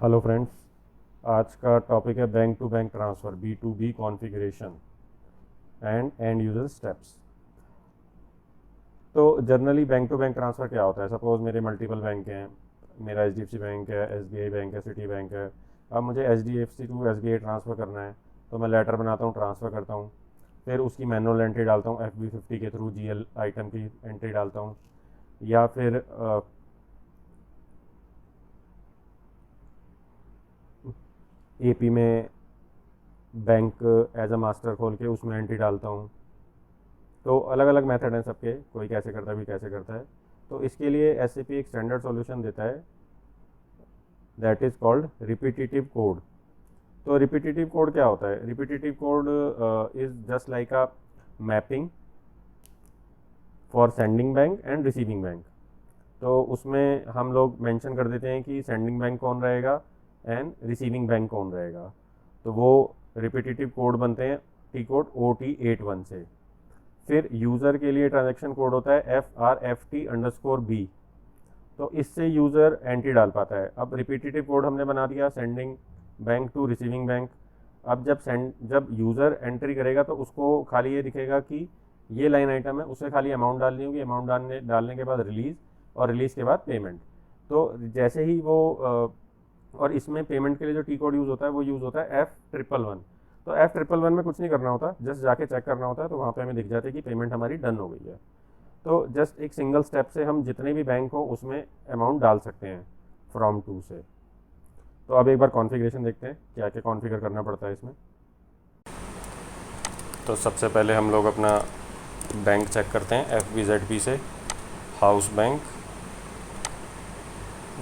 Hello friends. आज का topic है bank to bank transfer B2B configuration and user steps. तो generally bank to bank transfer क्या होता है? सपोज़ मेरे मल्टीपल बैंक हैं, मेरा HDFC बैंक है, SBI बैंक है, सिटी बैंक है। अब मुझे HDFC टू SBI ट्रांसफ़र करना है, तो मैं लेटर बनाता हूँ, ट्रांसफ़र करता हूँ, फिर उसकी मैनुअल एंट्री डालता हूँ, FB50 के थ्रू GL आइटम की एंट्री डालता हूँ, या फिर AP में बैंक एज अ मास्टर खोल के उसमें एंट्री डालता हूँ। तो अलग अलग मेथड हैं सबके, कोई कैसे करता है, भी कैसे करता है। तो इसके लिए SAP एक स्टैंडर्ड सॉल्यूशन देता है, that is called repetitive code. तो रिपीटिटिव कोड क्या होता है? Repetitive code is just like a mapping for sending bank and receiving bank. तो उसमें हम लोग मेंशन कर देते हैं कि सेंडिंग बैंक कौन रहेगा एंड रिसीविंग बैंक कौन रहेगा। तो वो रिपीटिटिव कोड बनते हैं टी कोड OT81 से। फिर यूज़र के लिए ट्रांजैक्शन कोड होता है FRFT_B। तो इससे यूज़र एंट्री डाल पाता है। अब रिपीटिटिव कोड हमने बना दिया sending bank to receiving bank. अब जब यूज़र एंट्री करेगा तो उसको खाली ये दिखेगा कि ये लाइन आइटम है, उसे खाली अमाउंट डालनी होगी, अमाउंट डालने के बाद रिलीज़, और रिलीज़ के बाद पेमेंट। तो जैसे ही वो और इसमें पेमेंट के लिए जो टी कोड यूज़ होता है वो यूज़ होता है F111। तो F111 में कुछ नहीं करना होता, जस्ट जाके चेक करना होता है, तो वहाँ पे हमें दिख जाता है कि पेमेंट हमारी डन हो गई है। तो जस्ट एक सिंगल स्टेप से हम जितने भी बैंक हो उसमें अमाउंट डाल सकते हैं फ्रॉम टू से। तो अब एक बार कॉन्फ़िगरेशन देखते हैं क्या क्या कॉन्फ़िगर करना पड़ता है इसमें। तो सबसे पहले हम लोग अपना बैंक चेक करते हैं FBZP से, हाउस बैंक।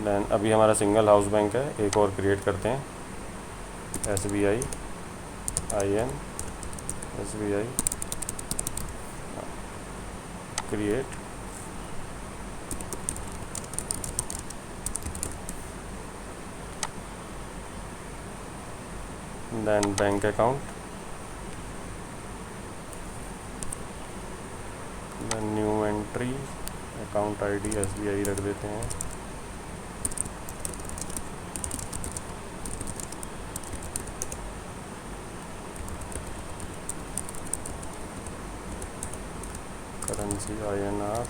देन अभी हमारा सिंगल हाउस बैंक है, एक और क्रिएट करते हैं, SBI IN SBI create. Then bank account, then new entry, account ID SBI रख देते हैं। Currency INR,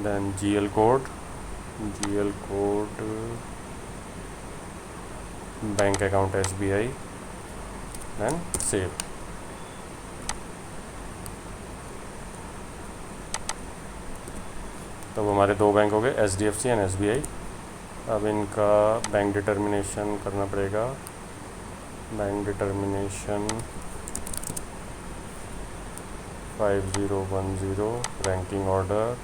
then GL code bank account SBI, then save. तो वो हमारे दो बैंक हो गए, HDFC एंड SBI। अब इनका बैंक डिटर्मिनेशन करना पड़ेगा। Bank determination 5010, ranking order,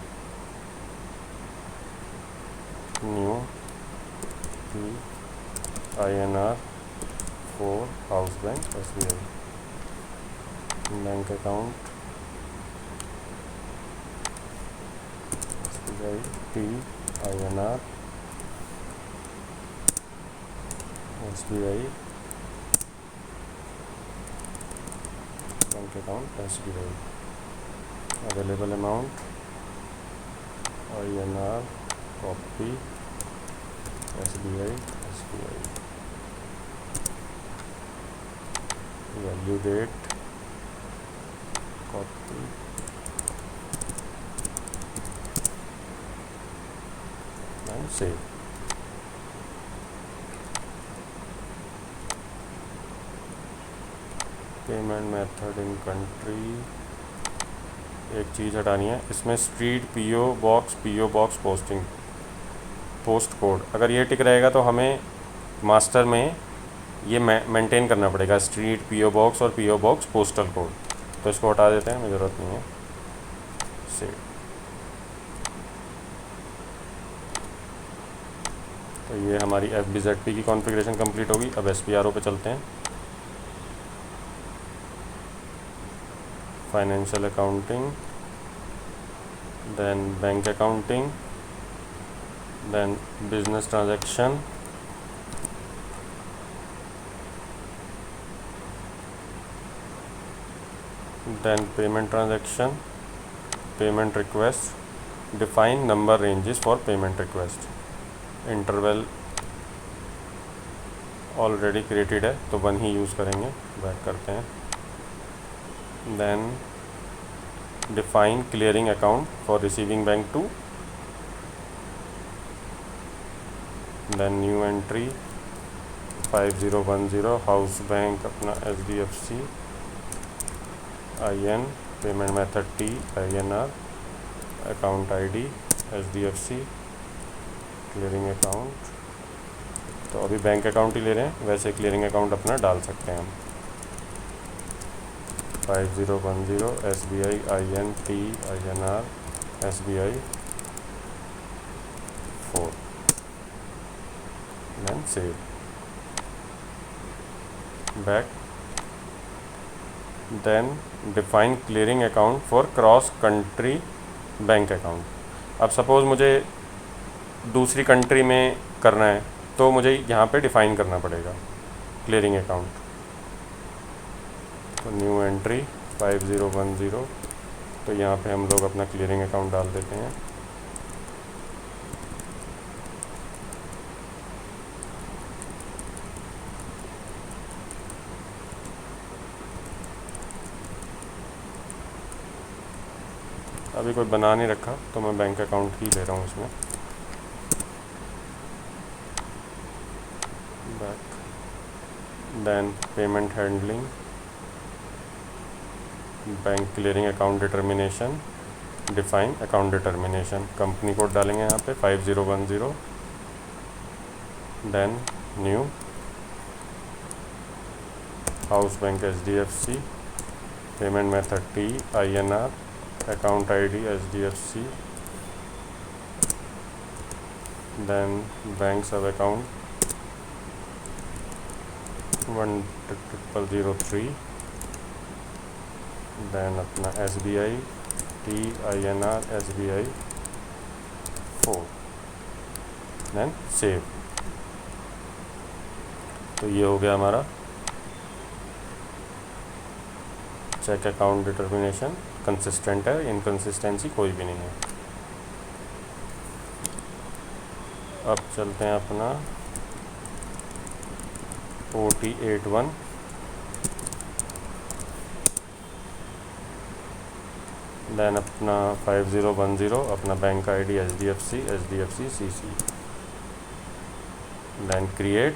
new INR 4, house bank SBI। Bank account SBI INR SBI, bank account SBI। Available amount INR copy SBI value date copy and save. Payment method in country, एक चीज़ हटानी है इसमें, street PO box post code. अगर ये टिक रहेगा तो हमें मास्टर में ये मेंटेन करना पड़ेगा, स्ट्रीट PO बॉक्स और PO बॉक्स पोस्टल कोड। तो इसको हटा देते हैं, हमें ज़रूरत नहीं है। सेव। तो ये हमारी FBZP की कॉन्फ़िगरेशन कंप्लीट होगी। अब SPRO पे चलते हैं। Financial accounting, then bank accounting, then business transaction, then payment transaction, payment request, define number ranges for payment request। Interval already created है तो 1 ही यूज़ करेंगे। बैक करते हैं। Then define clearing account for receiving bank 2। Then new entry 5010 house bank अपना HDFC IN payment method T INR account ID HDFC clearing account. तो अभी bank account ही ले रहे हैं, वैसे क्लियरिंग अकाउंट अपना डाल सकते हैं हम। 5010 SBI IN T INR SBI 4 then save. Back. Then define clearing account for cross country bank account. अब सपोज़ मुझे दूसरी कंट्री में करना है तो मुझे यहाँ पे डिफ़ाइन करना पड़ेगा क्लियरिंग अकाउंट। तो न्यू एंट्री 5010 तो यहाँ पे हम लोग अपना क्लियरिंग अकाउंट डाल देते हैं। अभी कोई बना नहीं रखा तो मैं बैंक अकाउंट ही ले रहा हूँ इसमें। Back. Then payment handling bank clearing account determination define account determination company code डालेंगे यहाँ पे 5010। Then new house bank HDFC payment method T INR account ID HDFC then bank sub account 10003 then अपना SBI T INR SBI 4 then save. तो ये हो गया हमारा check account determination. Consistent है, इनकंसिस्टेंसी कोई भी नहीं है। अब चलते हैं अपना OT81 देन अपना 5010 अपना bank ID HDFC CC then create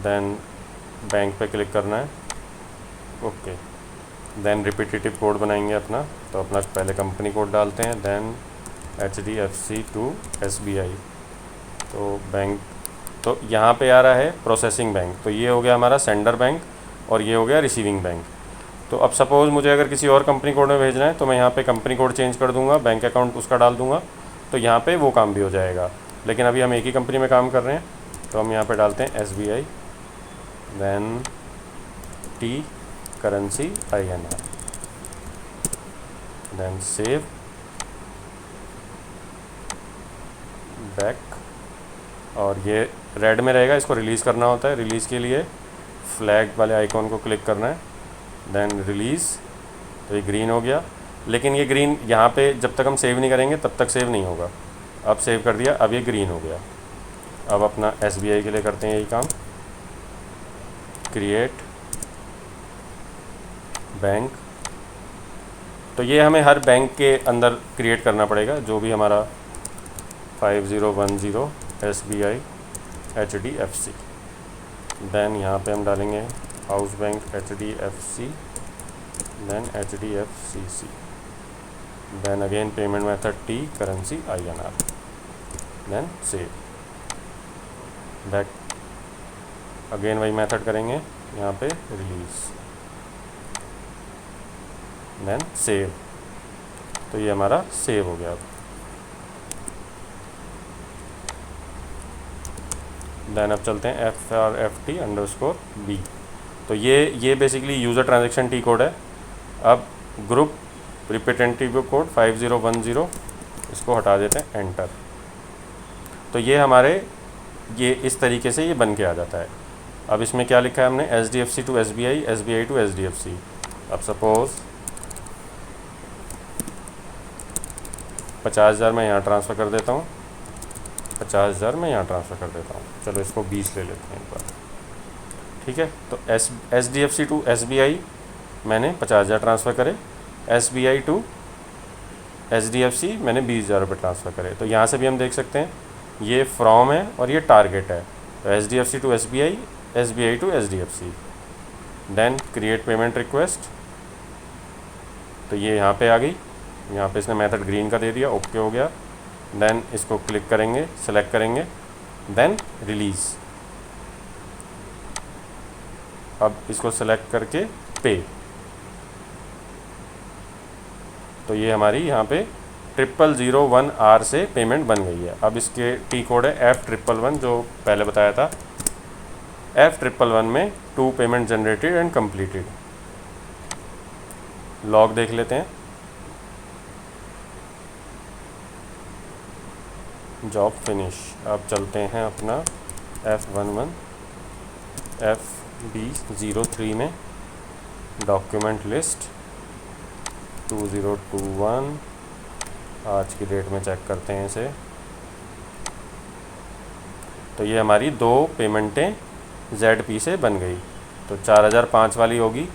then bank पे क्लिक करना है। ओके। देन रिपीटेटिव कोड बनाएंगे अपना। तो अपना पहले कंपनी कोड डालते हैं देन HDFC to SBI। तो बैंक तो यहाँ पे आ रहा है प्रोसेसिंग बैंक। तो ये हो गया हमारा सेंडर बैंक और ये हो गया रिसीविंग बैंक। तो अब सपोज़ मुझे अगर किसी और कंपनी कोड में भेजना है तो मैं यहाँ पे कंपनी कोड चेंज कर दूँगा, बैंक अकाउंट उसका डाल दूँगा, तो यहाँ पे वो काम भी हो जाएगा। लेकिन अभी हम एक ही कंपनी में काम कर रहे हैं तो हम यहाँ पे डालते हैं SBI then T currency INR then save. Back. और ये रेड में रहेगा, इसको रिलीज़ करना होता है। रिलीज़ के लिए फ्लैग वाले आइकॉन को क्लिक करना है देन रिलीज़। तो ये ग्रीन हो गया, लेकिन ये ग्रीन यहाँ पे जब तक हम सेव नहीं करेंगे तब तक सेव नहीं होगा। अब सेव कर दिया, अब ये ग्रीन हो गया। अब अपना SBI के लिए करते हैं यही काम। Create bank. तो ये हमें हर बैंक के अंदर क्रिएट करना पड़ेगा जो भी हमारा 5010 SBI HDFC देन यहाँ पे हम डालेंगे house bank HDFC then HDFCC then again payment method T currency INR then save. Back. Again वही मेथड करेंगे यहाँ पे रिलीज़ देन सेव। तो ये हमारा सेव हो गया। देन अब चलते हैं FRFT_B। तो ये basically user transaction T code है। अब ग्रुप रिपीटेटिव कोड 5010 इसको हटा देते हैं, एंटर। तो ये हमारे ये इस तरीके से ये बन के आ जाता है। अब इसमें क्या लिखा है हमने HDFC to SBI SBI to HDFC। अब सपोज़ 50,000 मैं यहाँ ट्रांसफ़र कर देता हूँ, 50,000 मैं यहाँ ट्रांसफ़र कर देता हूँ। चलो इसको 20 ले लेते हैं एक बार, ठीक है। तो SDFC टू SBI मैंने 50,000 ट्रांसफ़र करे, SBI टू SDFC मैंने 20,000 रुपये ट्रांसफ़र करे। तो यहाँ से भी हम देख सकते हैं ये फ्रॉम है और ये टारगेट है। तो SDFC to SBI, SBI to SDFC, then create payment request. तो ये यहाँ पे आ गई, यहाँ पे इसने मेथड ग्रीन का दे दिया, ओके हो गया। देन इसको क्लिक करेंगे, सेलेक्ट करेंगे, देन रिलीज़। अब इसको सेलेक्ट करके पे। तो ये हमारी यहाँ पे 0001R से पेमेंट बन गई है। अब इसके टी कोड है F111 जो पहले बताया था। F111 में 2 payment generated and completed. Log देख लेते हैं, जॉब फिनिश। अब चलते हैं अपना F11 FB03 में, डॉक्यूमेंट लिस्ट 2021, आज की डेट में चेक करते हैं इसे। तो ये हमारी 2 पेमेंटें ZP से बन गई। तो 4005 वाली होगी,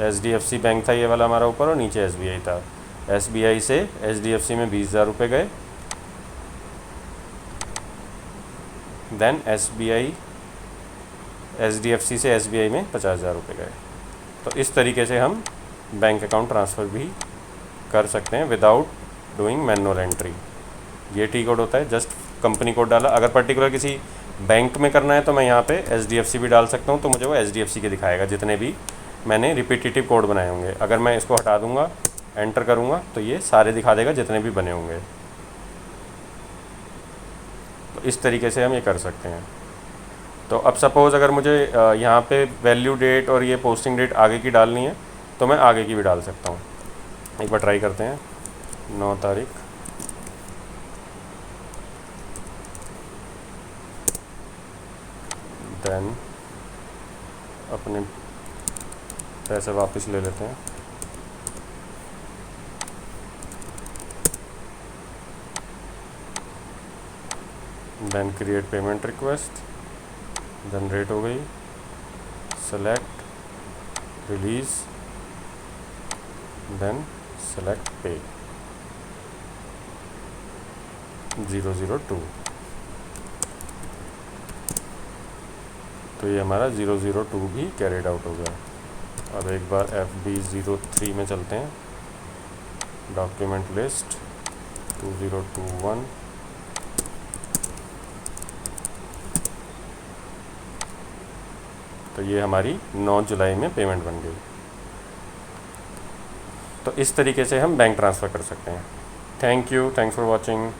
SDFC बैंक था ये वाला हमारा ऊपर, और नीचे SBI था। SBI से SDFC में 20,000 रुपये गए, देन SDFC से SBI में 50,000 रुपये गए। तो इस तरीके से हम बैंक अकाउंट ट्रांसफ़र भी कर सकते हैं विदाउट डूइंग मैनुअल एंट्री। ये टी कोड होता है, जस्ट कंपनी कोड डाला। अगर पर्टिकुलर किसी बैंक में करना है तो मैं यहाँ पे SDFC भी डाल सकता हूँ, तो मुझे वो SDFC के दिखाएगा जितने भी मैंने रिपीटेटिव कोड बनाए होंगे। अगर मैं इसको हटा दूँगा, एंटर करूँगा, तो ये सारे दिखा देगा जितने भी बने होंगे। तो इस तरीके से हम ये कर सकते हैं। तो अब सपोज़ अगर मुझे यहाँ पे वैल्यू डेट और ये पोस्टिंग डेट आगे की डालनी है तो मैं आगे की भी डाल सकता हूँ। एक बार ट्राई करते हैं, 9 तारीख, देन अपने पैसे वापस ले लेते हैं। Then create payment request generate हो गई, सेलेक्ट, रिलीज़, देन सेलेक्ट पे 002। तो ये हमारा 002 भी कैरिड आउट हो गया। अब एक बार FB03 में चलते हैं, डॉक्यूमेंट लिस्ट 2021, तो ये हमारी 9 जुलाई में पेमेंट बन गई। तो इस तरीके से हम बैंक ट्रांसफ़र कर सकते हैं। Thank you, thanks for watching.